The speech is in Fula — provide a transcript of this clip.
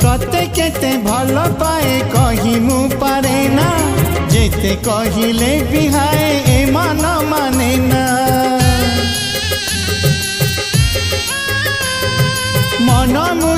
कते केते भल पाए कही मु पारे ना जेते कहिले बिहाए ए मन माने ना मन मु